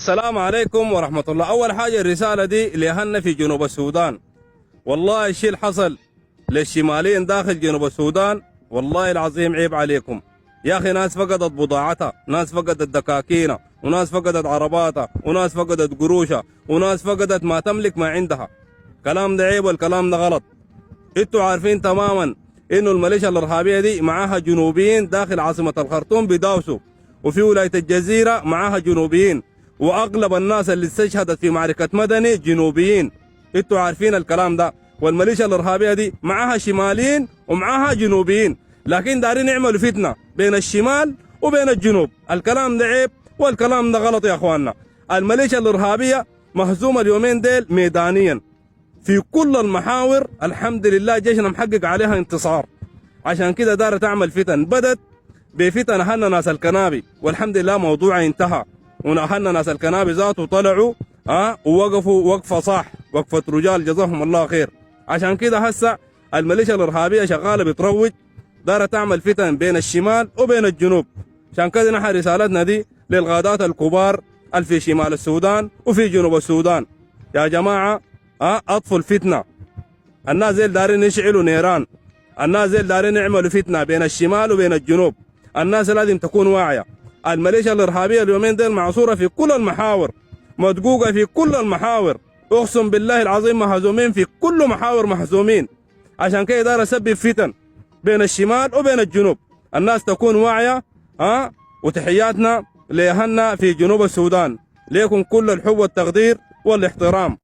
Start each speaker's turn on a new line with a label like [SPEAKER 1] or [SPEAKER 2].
[SPEAKER 1] السلام عليكم ورحمة الله. أول حاجة الرسالة دي لأهلنا في جنوب السودان. والله الشيء اللي حصل للشماليين داخل جنوب السودان والله العظيم عيب عليكم يا أخي. ناس فقدت بضاعتها، ناس فقدت دكاكينها، وناس فقدت عرباتها، وناس فقدت قروشها، وناس فقدت ما تملك ما عندها. كلام ده عيب والكلام ده غلط. انتوا عارفين تماما انه الميليشيا الارهابيه دي معاها جنوبيين داخل عاصمه الخرطوم بيداوسوا، وفي ولايه الجزيره معاها جنوبيين، واغلب الناس اللي استشهدت في معركه مدني جنوبيين. انتوا عارفين الكلام ده. والميليشيا الارهابيه دي معاها شماليين ومعاها جنوبيين، لكن دارين يعملوا فتنه بين الشمال وبين الجنوب. الكلام ده عيب والكلام ده غلط يا اخواننا. الميليشيا الارهابيه مهزومه اليومين ديل ميدانيا في كل المحاور. الحمد لله جيشنا محقق عليها انتصار. عشان كده دار تعمل فتن، بدت بفتن اهلنا ناس الكنابي، والحمد لله موضوعها انتهى. واهلنا ناس الكنابي ذاته طلعوا ووقفوا وقفه صح، وقفه رجال جزاهم الله خير. عشان كده هسه الميليشيا الارهابيه شغاله بتروج، دار تعمل فتن بين الشمال وبين الجنوب. عشان كده نحن رسالتنا دي للقادات الكبار اللي في شمال السودان وفي جنوب السودان: يا جماعه اطفوا الفتنه. الناس زي دارين يشعلوا نيران، الناس زي دارين يعملوا فتنه بين الشمال وبين الجنوب. الناس لازم تكون واعيه. الميليشيا الارهابيه اليومين ديل معصوره في كل المحاور، مدقوقه في كل المحاور. اقسم بالله العظيم مهزومين في كل محاور، مهزومين. عشان كده دار اسبب فتن بين الشمال وبين الجنوب. الناس تكون واعيه. وتحياتنا لاهلنا في جنوب السودان. ليكم كل الحب والتقدير والاحترام.